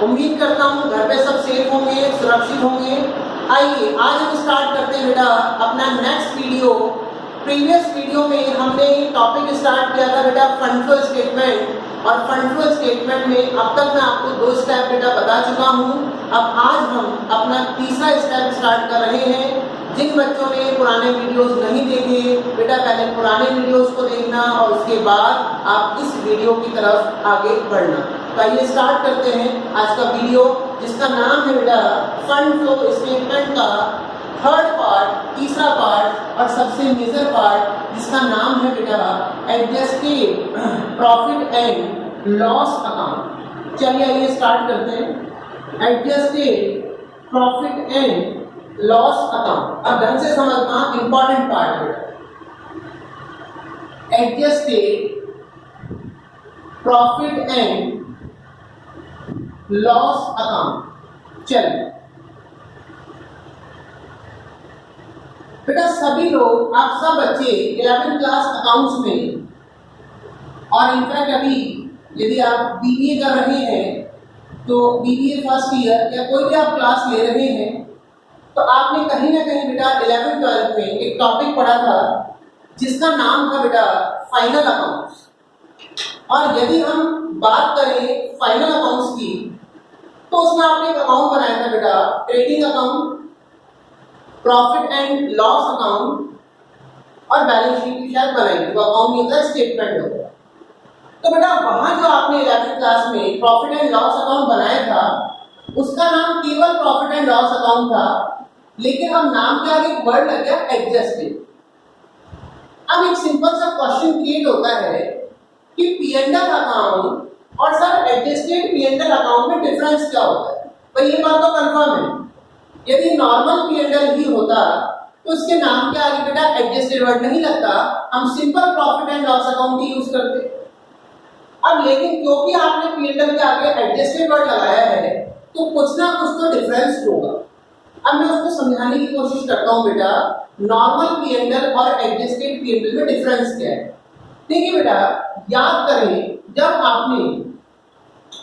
उम्मीद करता हूँ घर पे सब सेफ होंगे, सुरक्षित होंगे। आइए आज हम स्टार्ट करते हैं बेटा अपना नेक्स्ट वीडियो। प्रीवियस वीडियो में हमने टॉपिक स्टार्ट किया था बेटा फंड फ्लो स्टेटमेंट, और फंड फ्लो स्टेटमेंट में अब तक मैं आपको 2 स्टेप बेटा बता चुका हूँ। अब आज हम अपना तीसरा स्टेप स्टार्ट कर रहे हैं। जिन बच्चों ने पुराने वीडियोस नहीं देखे बेटा पहले पुराने वीडियोस को देखना और उसके बाद आप इस वीडियो की तरफ आगे बढ़ना। तो आइए स्टार्ट करते हैं आज का वीडियो, जिसका नाम है बेटा फंड फ्लो स्टेटमेंट का थर्ड पार्ट, तीसरा पार्ट और सबसे मेजर पार्ट, जिसका नाम है बेटा adjusted profit and loss account. चलिए आइए स्टार्ट करते हैं। Adjusted profit and loss account. अब ढंग से समझना, इंपॉर्टेंट पार्ट है। Adjusted profit and loss account. चलिए बेटा सभी लोग, आप सब बच्चे 11th क्लास अकाउंट्स में, और इनफैक्ट अभी यदि आप बीबीए कर रहे हैं तो बीबीए फर्स्ट ईयर या कोई भी आप क्लास ले रहे हैं तो आपने कहीं ना कहीं बेटा 11th 12th में एक टॉपिक पढ़ा था जिसका नाम था बेटा फाइनल अकाउंट्स। और यदि हम बात करें फाइनल अकाउंट्स की तो उसमें आपने एक अकाउंट बनाया था बेटा trading account, profit and loss account और बैलेंस शीट की शायद बनाई थी। वो अकाउंट नहीं होता, स्टेटमेंट होता। तो बेटा वहां जो आपने 11th क्लास में प्रॉफिट एंड लॉस अकाउंट बनाया था उसका नाम केवल प्रॉफिट एंड लॉस अकाउंट था, लेकिन अब नाम के आगे एक वर्ड लग गया एडजस्टेड। अब एक सिंपल सा क्वेश्चन क्रिएट होता है कि पी&एल अकाउंट और सर एडजस्टेड पी&एल अकाउंट में डिफरेंस क्या होता है। तो ये बात तो कंफर्म है, यदि नॉर्मल पी&एल ही होता तो उसके नाम के आगे बेटा एडजस्टेड वर्ड नहीं लगता, हम simple profit and loss account he use करते। अब लेकिन क्योंकि आपने पी&एल के आगे एडजस्टेड वर्ड लगाया है तो कुछ ना कुछ तो डिफरेंस होगा। अब मैं उसको समझाने की कोशिश करता हूं बेटा नॉर्मल पी&एल और एडजस्टेड पी&एल में डिफरेंस क्या है। देखिए बेटा याद करें, जब आपने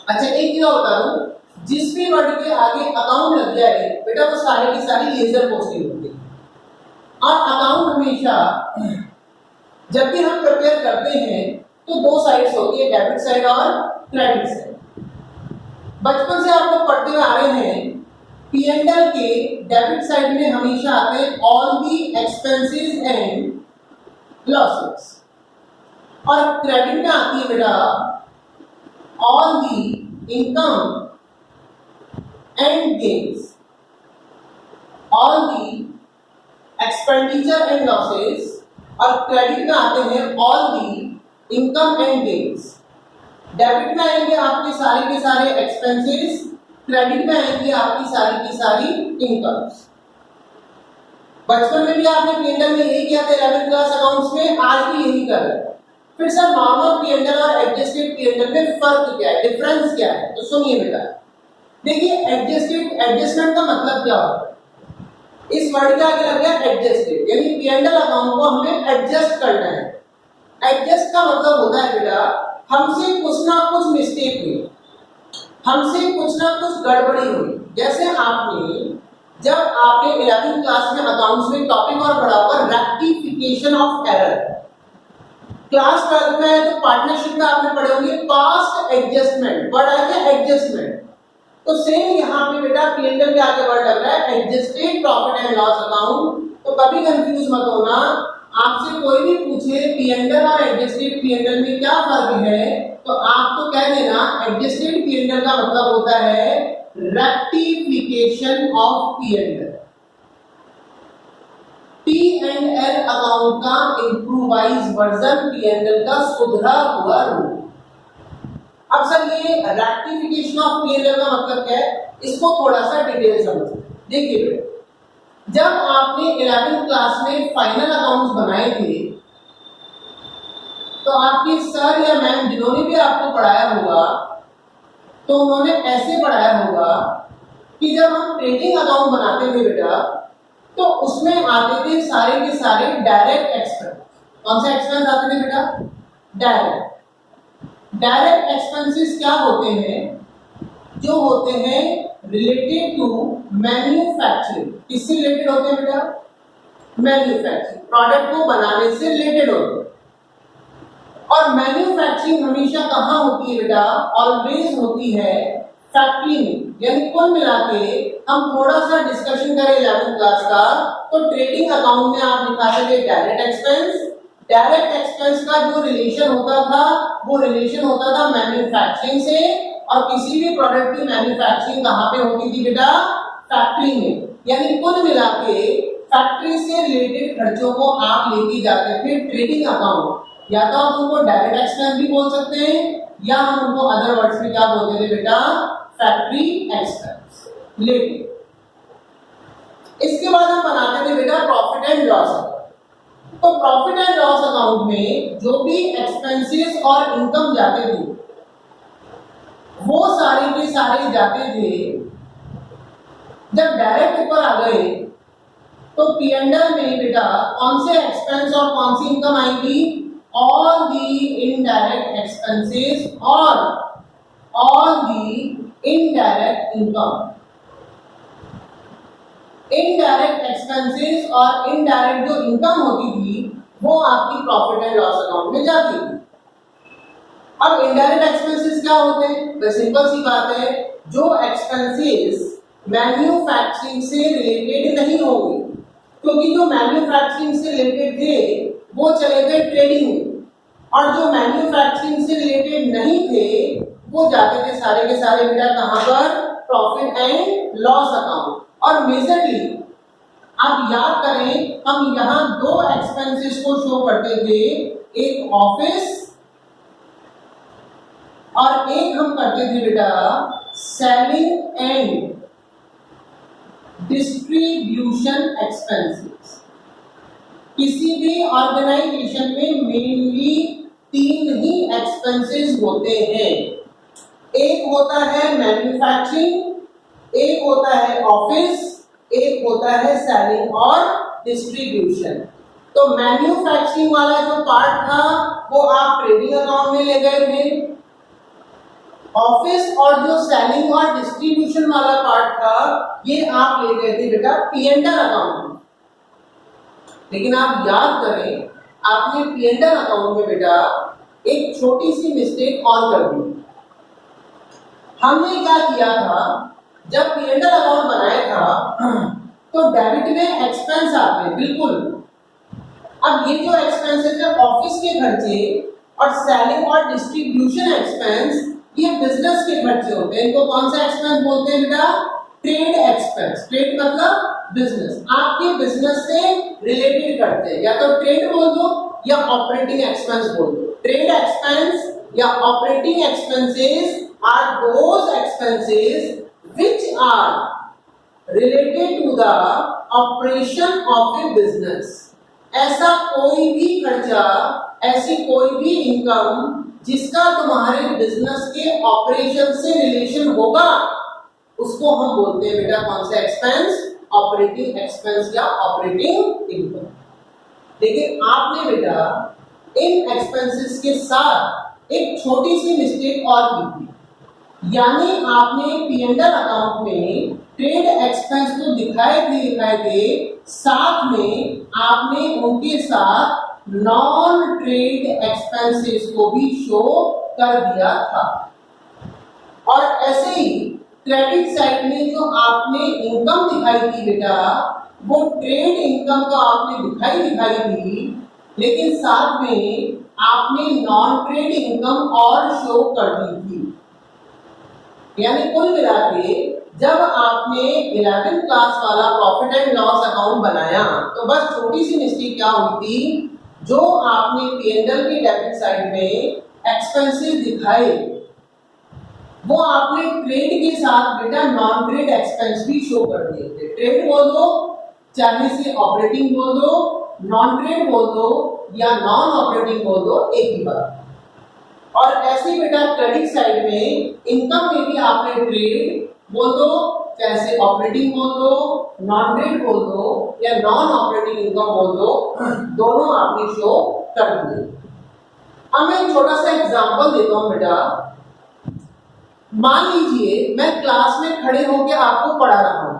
एक चीज बता दूं, जिस भी वर्ड के आगे अकाउंट लग जाए बेटा वो सारी की सारी लेजर पोस्टिंग होती है। और अकाउंट हमेशा जब भी हम प्रिपेयर करते हैं तो 2 साइड्स होती है, डेबिट साइड और क्रेडिट साइड। बचपन से आपको पढ़ते हुए आ रहे हैं पी&एल के डेबिट साइड में हमेशा आते हैं all the expenses and losses, और क्रेडिट में आती है बेटा all the income and gains. All the expenditure and losses, और क्रेडिट में आते हैं all the income and gains. Debit में आएंगे आपके सारे के सारे एक्सपेंसेस, क्रेडिट में आएंगे आपकी सारी की सारी इनकम्स। बचपन में भी आपने पी&एल में यही किया था 11th क्लास अकाउंट्स में, आज भी यही कर रहे हैं। फिर सर नॉर्मल पी&एल और एडजस्टेड पी&एल में फर्क क्या है, डिफरेंस क्या है? तो सुनिए बेटा, देखिए एडजस्टमेंट का मतलब क्या होता है। इस वर्ड के आगे लग गया एडजस्टेड, यानी पी&एल अकाउंट को हमें एडजस्ट करना है। एडजस्ट का मतलब होता है बेटा हमसे कुछ ना कुछ मिस्टेक हुई, हमसे कुछ ना कुछ गड़बड़ी हुई। जैसे जब आपने 11th क्लास में अकाउंट्स में टॉपिक और पढ़ा हुआ रेक्टिफिकेशन ऑफ एरर। क्लास 12 में तो पार्टनरशिप में आपने पढ़े होंगे पास्ट एडजस्टमेंट, वर्ड आ गया एडजस्टमेंट। तो सेम यहाँ पे बेटा पी&एल के आगे वर्ड लग रहा है adjusted profit and loss account. तो कभी कंफ्यूज मत होना, आपसे कोई भी पूछे पी&एल और एडजस्टेड पी&एल में क्या फर्क है तो आपको कह देना एडजस्टेड पी&एल का मतलब होता है rectification of P&L. P&L account का इम्प्रूवाइज वर्जन, पी&एल का सुधरा हुआ रूप। अब सर ये रेक्टिफिकेशन ऑफ पी&एल का मतलब क्या है, इसको थोड़ा सा डिटेल समझो। देखिए जब आपने 11th क्लास में फाइनल अकाउंट्स बनाए थे तो आपके सर या मैम जिन्होंने भी आपको पढ़ाया होगा तो उन्होंने ऐसे पढ़ाया होगा कि जब हम ट्रेडिंग अकाउंट बनाते थे बेटा तो उसमें आते थे सारे के सारे डायरेक्ट एक्सपेंस। कौन से एक्सपेंस आते थे बेटा? डायरेक्ट। डायरेक्ट एक्सपेंसेस क्या होते हैं? जो होते हैं रिलेटेड टू मैन्युफैक्चरिंग। किससे रिलेटेड होते हैं बेटा? मैन्युफैक्चरिंग, प्रोडक्ट को बनाने से रिलेटेड होते हैं। और मैन्युफैक्चरिंग हमेशा कहाँ होती है बेटा? ऑलवेज होती है फैक्ट्री में। यानी कुल मिला के हम थोड़ा सा डिस्कशन करें 11th क्लास का, तो ट्रेडिंग अकाउंट में आप दिखाते थे डायरेक्ट एक्सपेंस। डायरेक्ट एक्सपेंस का जो रिलेशन होता था वो रिलेशन होता था मैन्युफैक्चरिंग से, और किसी भी प्रोडक्ट की मैन्युफैक्चरिंग कहाँ पे होती थी बेटा? फैक्ट्री में। यानी कुल मिला के फैक्ट्री से रिलेटेड खर्चों को आप लेके जाते थे ट्रेडिंग अकाउंट। या तो आप उनको डायरेक्ट एक्सपेंस भी बोल सकते हैं, या हम उनको अदर वर्ड्स में क्या बोलते थे बेटा? Factory expense. लेकिन इसके बाद हम बनाते थे बेटा प्रॉफिट एंड लॉस अकाउंट। तो प्रॉफिट एंड लॉस अकाउंट में जो भी एक्सपेंसेस और इनकम जाते थे वो सारे के सारे जाते थे। जब डायरेक्ट ऊपर आ गए तो P&L में बेटा कौन से एक्सपेंस और कौन सी इनकम आएगी? ऑल दी इनडायरेक्ट एक्सपेंसेस और all the indirect income. Indirect expenses और इनडायरेक्ट जो इनकम होती थी वो आपकी प्रॉफिट एंड लॉस अकाउंट में जाती थी। अब इनडायरेक्ट एक्सपेंसेस क्या होते हैं? तो सिंपल सी बात है, जो एक्सपेंसेस मैन्युफैक्चरिंग से रिलेटेड नहीं होंगे, क्योंकि जो मैन्युफैक्चरिंग से रिलेटेड थे वो चले गए ट्रेडिंग में, और जो मैन्युफैक्चरिंग से रिलेटेड नहीं थे वो जाते थे सारे के सारे बेटा कहां पर? Profit and loss account. और मेजरली आप याद करें, हम यहां दो एक्सपेंसेस को शो करते थे, एक ऑफिस और एक हम करते थे बेटा सेलिंग एंड डिस्ट्रीब्यूशन एक्सपेंसेस। किसी भी ऑर्गेनाइजेशन में मेनली तीन ही एक्सपेंसेस होते हैं। एक होता है मैन्युफैक्चरिंग, एक होता है ऑफिस, एक होता है सेलिंग और डिस्ट्रीब्यूशन। तो मैन्युफैक्चरिंग वाला जो पार्ट था वो आप ट्रेडिंग अकाउंट में ले गए थे। ऑफिस और जो सेलिंग और डिस्ट्रीब्यूशन वाला पार्ट था ये आप ले गए थे बेटा P&L अकाउंट में। लेकिन आप याद करें, आपने P&L अकाउंट में बेटा एक छोटी सी मिस्टेक और कर दी। हमने क्या किया था, जब P&L अकाउंट बनाया था तो डेबिट में एक्सपेंस आते हैं, बिल्कुल। अब ये जो एक्सपेंसेस है ऑफिस के खर्चे और सेलिंग और डिस्ट्रीब्यूशन एक्सपेंस, ये बिजनेस के खर्चे होते हैं। इनको कौन सा एक्सपेंस बोलते हैं बेटा? Trade expense. ट्रेड मतलब बिजनेस, आपके बिजनेस से रिलेटेड करते हैं। या तो ट्रेड बोल दो या ऑपरेटिंग एक्सपेंस बोल दो। ट्रेड एक्सपेंस या operating expenses are those expenses which are related to the operation of a business. ऐसा कोई भी खर्चा, ऐसी कोई भी इनकम जिसका तुम्हारे बिजनेस के ऑपरेशन से रिलेशन होगा, उसको हम बोलते हैं बेटा कौन सा एक्सपेंस? ऑपरेटिंग एक्सपेंस या ऑपरेटिंग इनकम। लेकिन आपने बेटा इन एक्सपेंसेस के साथ एक छोटी सी मिस्टेक और की थी। यानी आपने P&L अकाउंट में ट्रेड एक्सपेंस तो दिखाए थे, साथ में आपने उनके साथ नॉन ट्रेड एक्सपेंसेस को भी शो कर दिया था। और ऐसे ही क्रेडिट साइड में जो आपने इनकम दिखाई थी बेटा, वो ट्रेड इनकम तो आपने दिखाई थी, लेकिन साथ में आपने नॉन ट्रेड इनकम और शो कर दी थी। यानी कुल मिला के जब आपने 11th क्लास वाला प्रॉफिट एंड लॉस अकाउंट बनाया तो बस छोटी सी मिस्टेक क्या हुई थी, जो आपने P&L की डेबिट साइड में एक्सपेंसेस दिखाए वो आपने ट्रेड के साथ बेटा नॉन ट्रेड एक्सपेंस भी शो कर दिए थे। ट्रेड बोल दो, चाहे से ऑपरेटिंग बोल दो, नॉन ट्रेड बोल दो या नॉन ऑपरेटिंग बोल दो, एक ही बात। और ऐसे बेटा क्रेडिट साइड में इनकम में भी आपने ट्रेड बोल दो, चाहे से ऑपरेटिंग बोल दो, नॉन ट्रेड बोल दो या नॉन ऑपरेटिंग इनकम बोल दो, दोनों आपने शो कर दिए। अब मैं एक छोटा सा एग्जांपल देता हूं बेटा। मान लीजिए मैं क्लास में खड़े होकर आपको पढ़ा रहा हूं,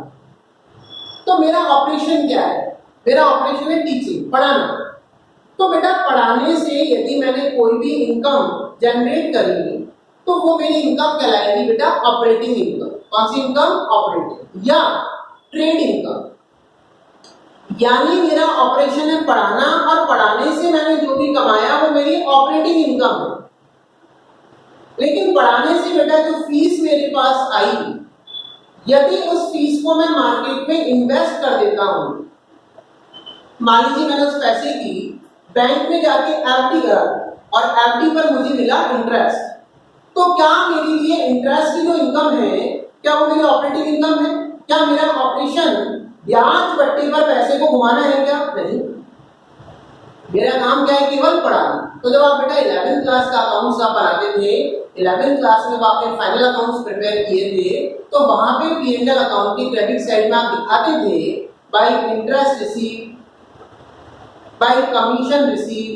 तो मेरा ऑपरेशन क्या है? मेरा ऑपरेशन है टीचिंग, पढ़ाना। तो बेटा पढ़ाने से यदि मैंने कोई भी इनकम जनरेट करी तो वो मेरी इनकम कहलाएगी बेटा ऑपरेटिंग इनकम। कौन सी इनकम? ऑपरेटिंग या ट्रेड इनकम। यानी मेरा ऑपरेशन है पढ़ाना और पढ़ाने से मैंने जो भी कमाया वो मेरी ऑपरेटिंग इनकम है। लेकिन पढ़ाने से बेटा जो फीस मेरे पास आई, यदि उस फीस को मैं मार्केट में इन्वेस्ट कर देता हूं, मान लीजिए मैंने उस पैसे की बैंक में जाके एफडी करा और एफडी पर मुझे मिला इंटरेस्ट, तो क्या मेरे लिए इंटरेस्ट की जो इनकम है क्या वो मेरी ऑपरेटिंग इनकम है? क्या मेरा ऑपरेशन ब्याज पट्टी पर पैसे को घुमाना है? क्या नहीं, मेरा काम क्या है? केवल पढ़ाना। तो जब आप बेटा 11th क्लास का अकाउंट्स आप पढ़ाते थे, 11th क्लास में आपने फाइनल अकाउंट्स प्रिपेयर किए थे, तो वहां पे P&L अकाउंट की क्रेडिट साइड में आप दिखाते थे by interest receive, by commission receive,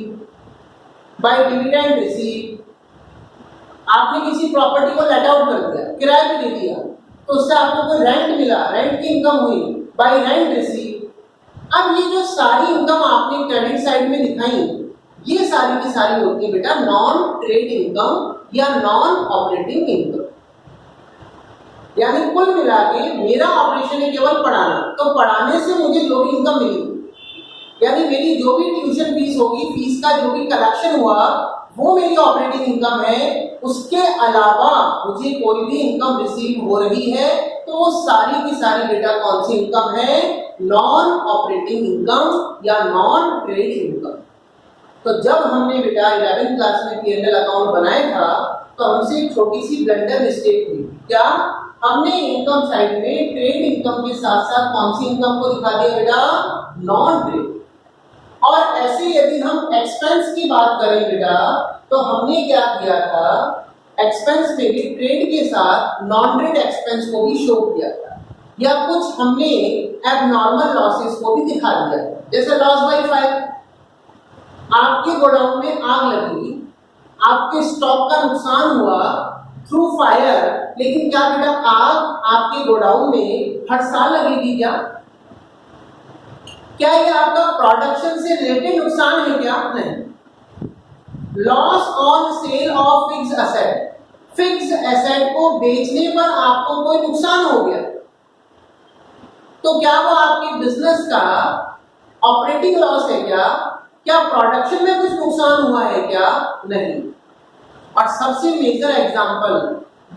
by dividend receive. आपने किसी प्रॉपर्टी को लेट आउट कर दिया, किराए पे दे दिया, तो उससे आपको कोई रेंट मिला, रेंट की इनकम हुई, बाय रेंट रिसीव। अब ये जो सारी इनकम आपने क्रेडिट साइड में दिखाई, ये सारी की सारी होती है बेटा नॉन ट्रेड इनकम या नॉन ऑपरेटिंग इनकम। यानी कुल मिला के मेरा ऑपरेशन है केवल पढ़ाना, तो पढ़ाने से मुझे जो भी इनकम मिली, यानी मेरी जो भी ट्यूशन फीस होगी, फीस का जो भी कलेक्शन हुआ, वो मेरी ऑपरेटिंग इनकम है। उसके अलावा मुझे कोई भी इनकम रिसीव हो रही है तो वो सारी की सारी बेटा कौन सी इनकम है? नॉन ऑपरेटिंग इनकम या नॉन ट्रेड इनकम। तो जब हमने बेटा 11th क्लास में P&L अकाउंट बनाया था तो हमसे एक छोटी सी ब्लंडर मिस्टेक हुई। क्या? हमने इनकम साइड में ट्रेड इनकम के साथ साथ कौन सी इनकम को दिखा दिया बेटा? Non trade. और ऐसे यदि हम एक्सपेंस की बात करें बेटा, तो हमने क्या किया था? एक्सपेंस में भी ट्रेड के साथ नॉन ट्रेड एक्सपेंस को भी शो किया था, या कुछ हमने एबनॉर्मल लॉसेस को भी दिखा दिया, जैसे लॉस बाय फायर। आपके गोडाउन में आग लगी, आपके स्टॉक का नुकसान हुआ थ्रू फायर, लेकिन क्या बेटा आग आपके गोडाउन में हर साल लगेगी क्या? क्या ये आपका प्रोडक्शन से रिलेटेड नुकसान है क्या? नहीं। Loss on sale of fix asset, fix asset को बेचने पर आपको कोई नुकसान हो गया, तो क्या वो आपके बिजनेस का ऑपरेटिंग लॉस है क्या? क्या प्रोडक्शन में कुछ नुकसान हुआ है क्या? नहीं। और सबसे मेजर एग्जांपल